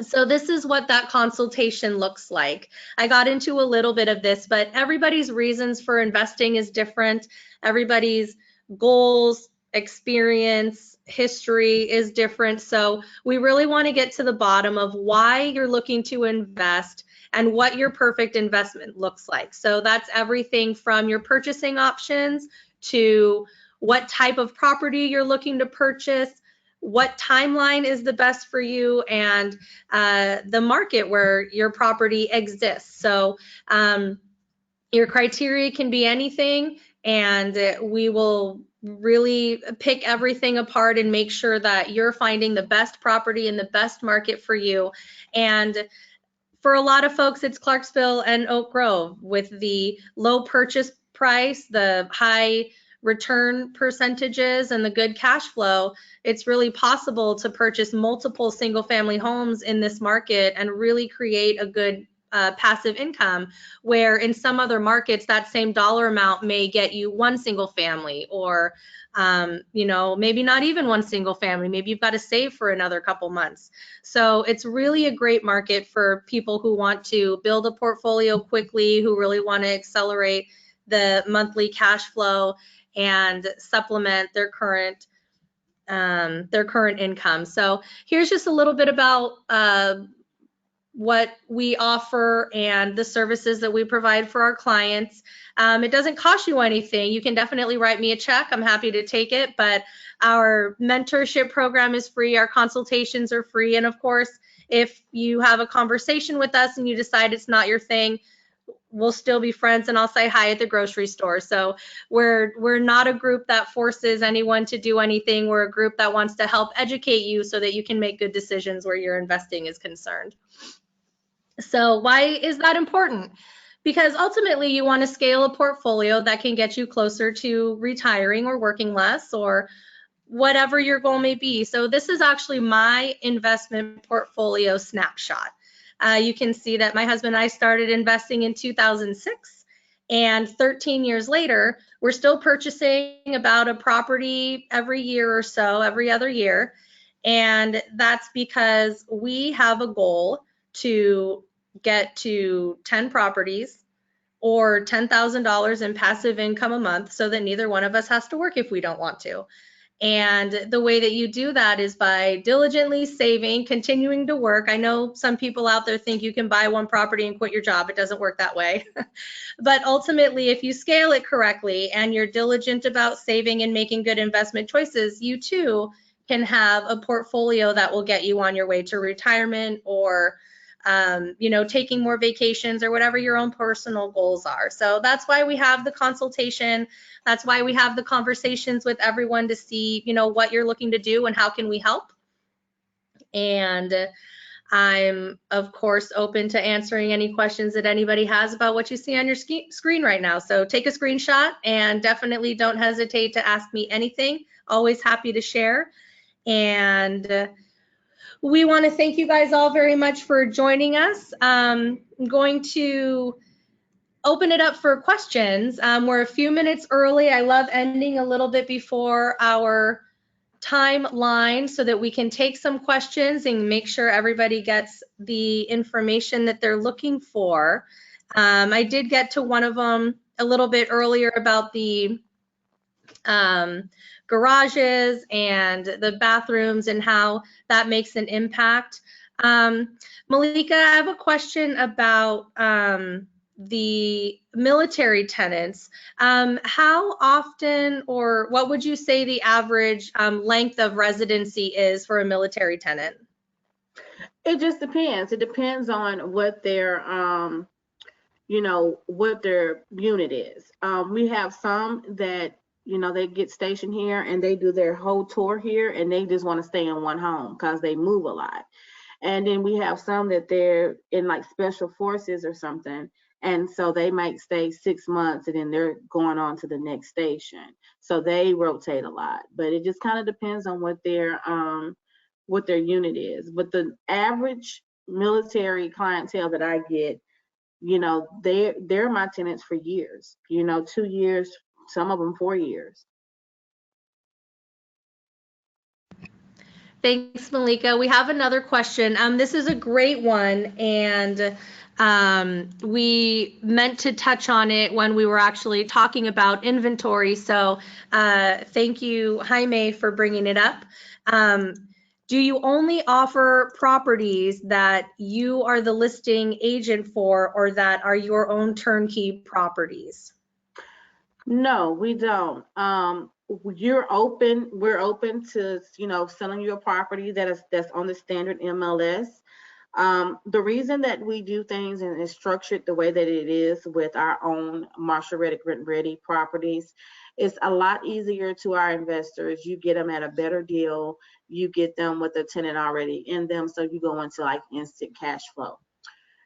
So this is what that consultation looks like. I got into a little bit of this, but everybody's reasons for investing is different. Everybody's goals, experience, history is different. So we really want to get to the bottom of why you're looking to invest and what your perfect investment looks like. So that's everything from your purchasing options to what type of property you're looking to purchase, what timeline is the best for you, and the market where your property exists. So your criteria can be anything, and we will really pick everything apart and make sure that you're finding the best property in the best market for you. And for a lot of folks, it's Clarksville and Oak Grove with the low purchase price, the high return percentages, and the good cash flow. It's really possible to purchase multiple single family homes in this market and really create a good passive income, where in some other markets that same dollar amount may get you one single family, or maybe not even one single family. Maybe you've got to save for another couple months. So it's really a great market for people who want to build a portfolio quickly, who really want to accelerate the monthly cash flow and supplement their current income. So here's just a little bit about what we offer and the services that we provide for our clients. It doesn't cost you anything. You can definitely write me a check. I'm happy to take it, but our mentorship program is free. Our consultations are free. And of course, if you have a conversation with us and you decide it's not your thing, we'll still be friends, and I'll say hi at the grocery store. So we're not a group that forces anyone to do anything. We're a group that wants to help educate you so that you can make good decisions where your investing is concerned. So why is that important? Because ultimately you want to scale a portfolio that can get you closer to retiring or working less, or whatever your goal may be. So this is actually my investment portfolio snapshot. You can see that my husband and I started investing in 2006, and 13 years later, we're still purchasing about a property every year or so, every other year. And that's because we have a goal to get to 10 properties or $10,000 in passive income a month, so that neither one of us has to work if we don't want to. And the way that you do that is by diligently saving, continuing to work. I know some people out there think you can buy one property and quit your job. It doesn't work that way. But ultimately, if you scale it correctly and you're diligent about saving and making good investment choices, you too can have a portfolio that will get you on your way to retirement, or taking more vacations, or whatever your own personal goals are. So that's why we have the consultation. That's why we have the conversations with everyone to see, what you're looking to do and how can we help. And I'm, of course, open to answering any questions that anybody has about what you see on your screen right now. So take a screenshot, and definitely don't hesitate to ask me anything. Always happy to share. And we want to thank you guys all very much for joining us. I'm going to open it up for questions. We're a few minutes early. I love ending a little bit before our timeline so that we can take some questions and make sure everybody gets the information that they're looking for. I did get to one of them a little bit earlier about the garages and the bathrooms and how that makes an impact. Malika, I have a question about the military tenants. How often, or what would you say the average length of residency is for a military tenant? It just depends. It depends on what their what their unit is. We have some that they get stationed here and they do their whole tour here, and they just want to stay in one home because they move a lot. And then we have some that they're in like special forces or something, and so they might stay 6 months and then they're going on to the next station. So they rotate a lot, but it just kind of depends on what their unit is. But the average military clientele that I get, they're my tenants for years, 2 years, some of them 4 years. Thanks, Malika. We have another question. This is a great one, and we meant to touch on it when we were actually talking about inventory. So thank you, Jaime, for bringing it up. Do you only offer properties that you are the listing agent for, or that are your own turnkey properties? No, we don't. we're open to, selling you a property that's on the standard MLS. The reason that we do things and it's structured the way that it is with our own Marshall Reddick Rent Ready properties, it's a lot easier to our investors. You get them at a better deal. You get them with a tenant already in them, so you go into like instant cash flow.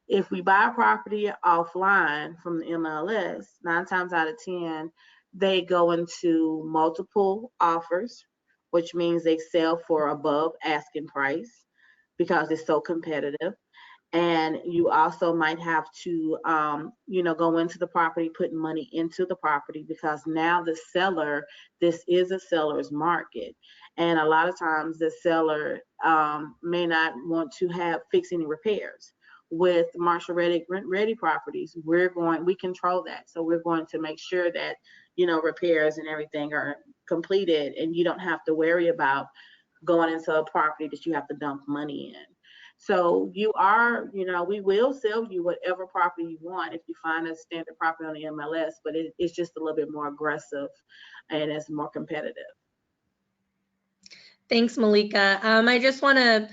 If we buy a property offline from the MLS, 9 times out of 10, they go into multiple offers, which means they sell for above asking price because it's so competitive. And you also might have to, go into the property, put money into the property because now this is a seller's market. And a lot of times the seller may not want to fix any repairs. With Marshall Reddick Rent Ready properties, we control that. So we're going to make sure that, repairs and everything are completed and you don't have to worry about going into a property that you have to dump money in. So we will sell you whatever property you want if you find a standard property on the MLS, but it's just a little bit more aggressive and it's more competitive. Thanks, Malika. I just want to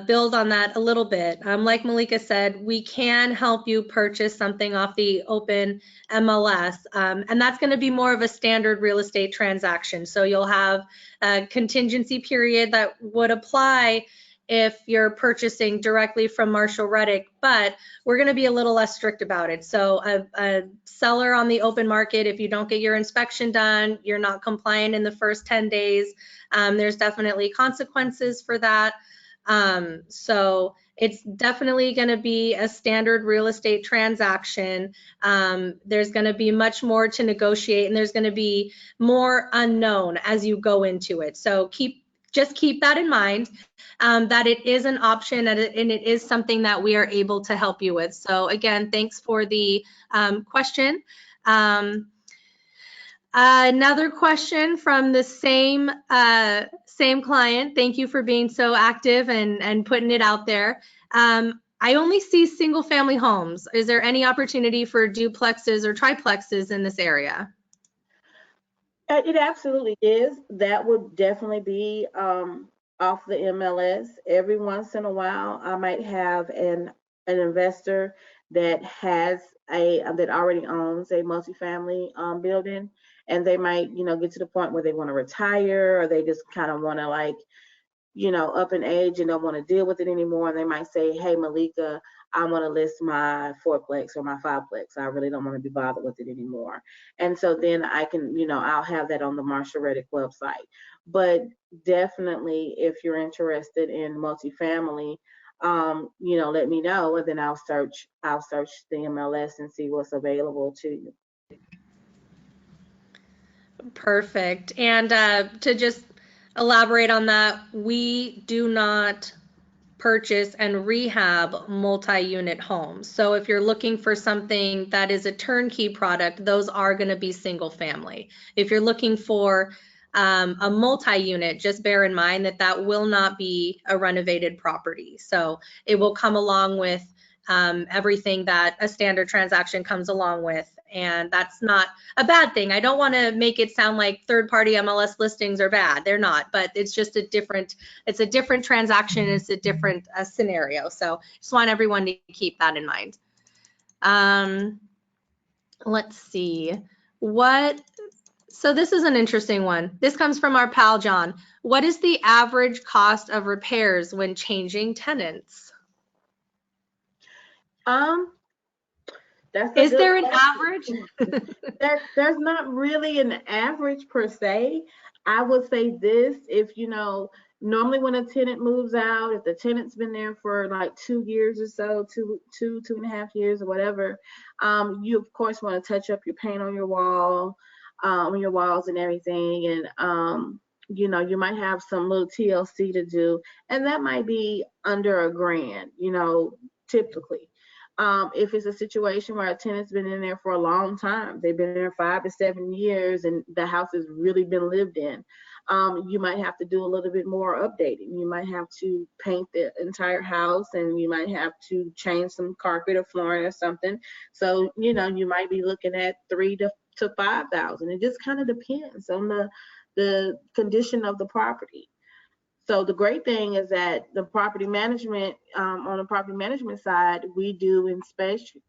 build on that a little bit. Like Malika said, we can help you purchase something off the open MLS, and that's going to be more of a standard real estate transaction. So you'll have a contingency period that would apply if you're purchasing directly from Marshall Reddick, but we're going to be a little less strict about it. So a seller on the open market, if you don't get your inspection done, you're not compliant in the first 10 days, there's definitely consequences for that. So it's definitely going to be a standard real estate transaction. There's going to be much more to negotiate and there's going to be more unknown as you go into it. So just keep that in mind, that it is an option and it is something that we are able to help you with. So again, thanks for the question. Another question from the same client. Thank you for being so active and putting it out there. I only see single family homes. Is there any opportunity for duplexes or triplexes in this area? It absolutely is. That would definitely be off the MLS. Every once in a while, I might have an investor that that already owns a multifamily building, and they might, get to the point where they want to retire or they just kind of want to up in age and don't want to deal with it anymore. And they might say, hey, Malika, I want to list my 4-plex or my 5-plex. I really don't want to be bothered with it anymore. And so then I can, I'll have that on the Marshall Reddick website. But definitely, if you're interested in multifamily, let me know, and then I'll search the MLS and see what's available to you. Perfect. And to just elaborate on that, we do not purchase and rehab multi-unit homes. So if you're looking for something that is a turnkey product, those are going to be single family. If you're looking for a multi-unit, just bear in mind that will not be a renovated property. So it will come along with everything that a standard transaction comes along with. And that's not a bad thing. I don't want to make it sound like third-party MLS listings are bad. They're not, but it's just it's a different transaction. It's a different scenario. So just want everyone to keep that in mind. Let's see. So this is an interesting one. This comes from our pal, John. What is the average cost of repairs when changing tenants? Is there an average? There's not really an average per se. I would say this, if normally when a tenant moves out, if the tenant's been there for like 2 years or so, two and a half years or whatever, you of course want to touch up your paint on your walls and everything, and you might have some little TLC to do, and that might be under $1,000, typically. If it's a situation where a tenant's been in there for a long time, they've been there 5 to 7 years and the house has really been lived in, you might have to do a little bit more updating. You might have to paint the entire house, and you might have to change some carpet or flooring or something. So, you might be looking at $3,000 to 5,000. It just kind of depends on the condition of the property. So the great thing is that the property management, on the property management side, we do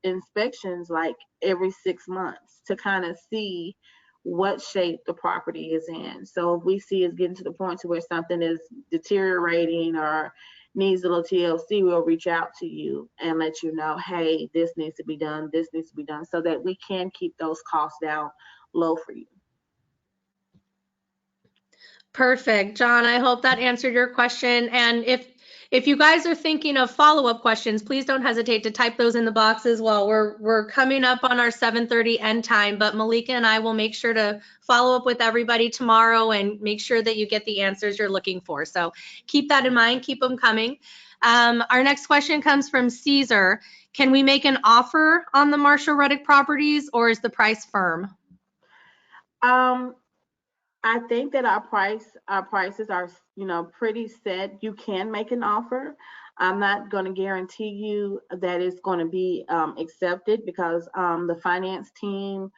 inspections like every 6 months to kind of see what shape the property is in. So if we see it's getting to the point to where something is deteriorating or needs a little TLC, we'll reach out to you and let you know, hey, this needs to be done, this needs to be done, so that we can keep those costs down low for you. Perfect. John, I hope that answered your question. And if you guys are thinking of follow-up questions, please don't hesitate to type those in the box as well. We're coming up on our 7:30 end time, but Malika and I will make sure to follow up with everybody tomorrow and make sure that you get the answers you're looking for. So keep that in mind, keep them coming. Our next question comes from Caesar. Can we make an offer on the Marshall Reddick properties, or is the price firm? I think that our prices are, pretty set. You can make an offer. I'm not going to guarantee you that it's going to be accepted, because the finance team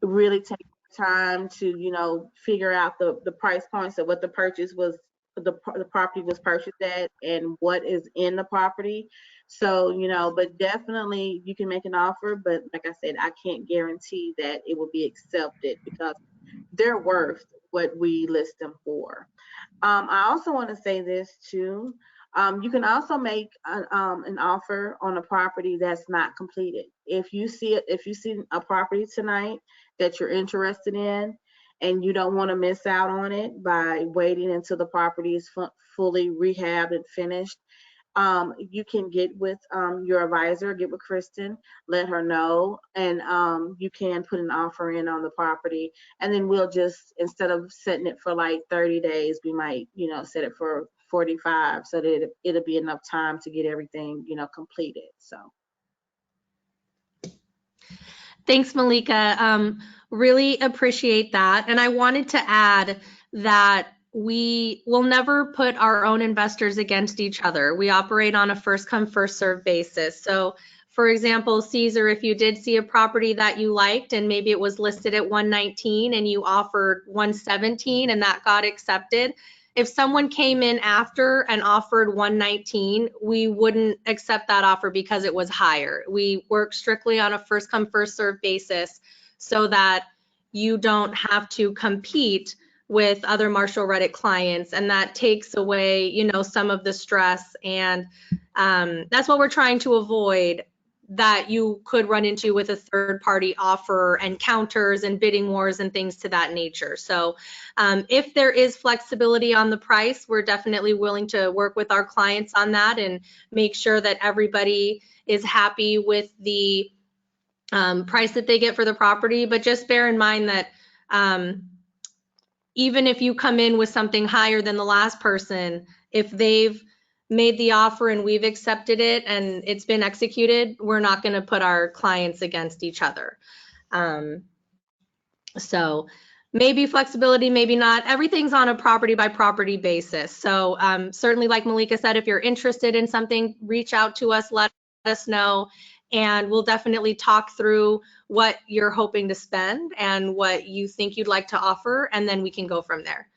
really takes time to, figure out the price points of what the property was purchased at and what is in the property. So, but definitely you can make an offer, but like I said, I can't guarantee that it will be accepted, because they're worth what we list them for. I also want to say this too. You can also make an offer on a property that's not completed. If you see a property tonight that you're interested in, and you don't want to miss out on it by waiting until the property is fully rehabbed and finished, you can get with your advisor, get with Kristen, let her know, and you can put an offer in on the property, and then we'll just, instead of setting it for like 30 days, we might, set it for 45, so that it'll be enough time to get everything, completed. So. Thanks, Malika. Really appreciate that. And I wanted to add that we will never put our own investors against each other. We operate on a first come, first served basis. So for example, Caesar, if you did see a property that you liked and maybe it was listed at 119 and you offered 117 and that got accepted, if someone came in after and offered 119, we wouldn't accept that offer because it was higher. We work strictly on a first come, first served basis so that you don't have to compete with other Marshall Reddick clients, and that takes away, some of the stress, and that's what we're trying to avoid, that you could run into with a third party offer and counters and bidding wars and things to that nature. So if there is flexibility on the price, we're definitely willing to work with our clients on that and make sure that everybody is happy with the price that they get for the property. But just bear in mind that even if you come in with something higher than the last person, if they've made the offer and we've accepted it and it's been executed, we're not going to put our clients against each other. So maybe flexibility, maybe not. Everything's on a property by property basis. So certainly, like Malika said, if you're interested in something, reach out to us, let us know, and we'll definitely talk through what you're hoping to spend and what you think you'd like to offer, and then we can go from there.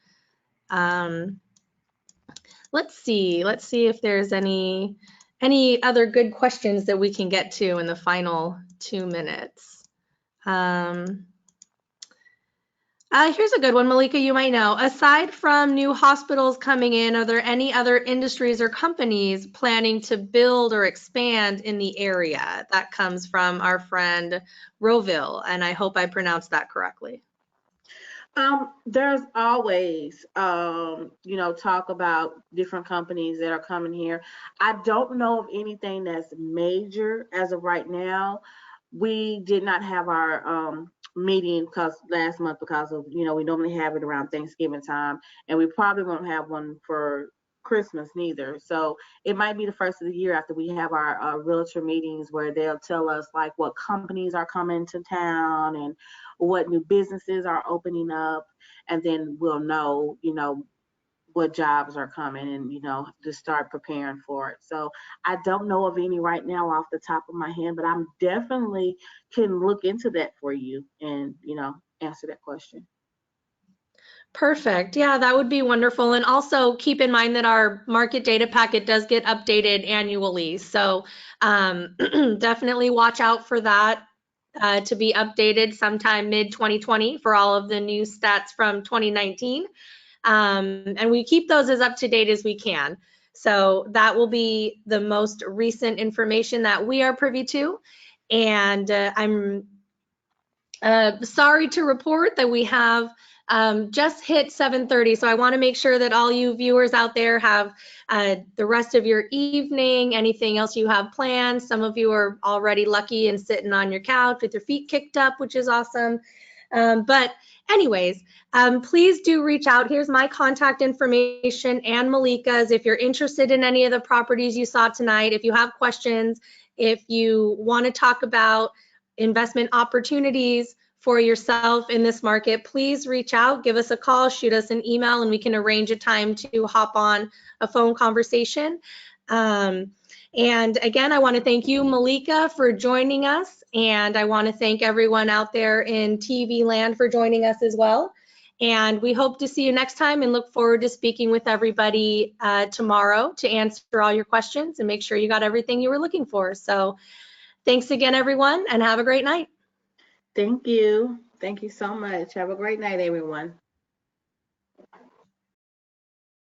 Let's see if there's any other good questions that we can get to in the final 2 minutes. Here's a good one, Malika, you might know. Aside from new hospitals coming in, are there any other industries or companies planning to build or expand in the area? That comes from our friend Roville, and I hope I pronounced that correctly. There's always, talk about different companies that are coming here. I don't know of anything that's major as of right now. We did not have our meeting last month because of, we normally have it around Thanksgiving time, and we probably won't have one for Christmas neither. So it might be the first of the year after we have our realtor meetings, where they'll tell us like what companies are coming to town and what new businesses are opening up, and then we'll know, what jobs are coming and, to start preparing for it. So I don't know of any right now off the top of my head, but I'm definitely can look into that for you and, answer that question. Perfect. Yeah, that would be wonderful. And also keep in mind that our market data packet does get updated annually. So definitely watch out for that to be updated sometime mid 2020 for all of the new stats from 2019. And we keep those as up to date as we can. So that will be the most recent information that we are privy to. And I'm sorry to report that we have just hit 7:30, so I want to make sure that all you viewers out there have the rest of your evening, anything else you have planned. Some of you are already lucky and sitting on your couch with your feet kicked up, which is awesome. But anyways, please do reach out. Here's my contact information and Malika's if you're interested in any of the properties you saw tonight. If you have questions, if you want to talk about investment opportunities for yourself in this market, please reach out, give us a call, shoot us an email, and we can arrange a time to hop on a phone conversation. And again, I want to thank you, Malika, for joining us. And I want to thank everyone out there in TV land for joining us as well. And we hope to see you next time and look forward to speaking with everybody tomorrow to answer all your questions and make sure you got everything you were looking for. So thanks again, everyone, and have a great night. Thank you. Thank you so much. Have a great night, everyone.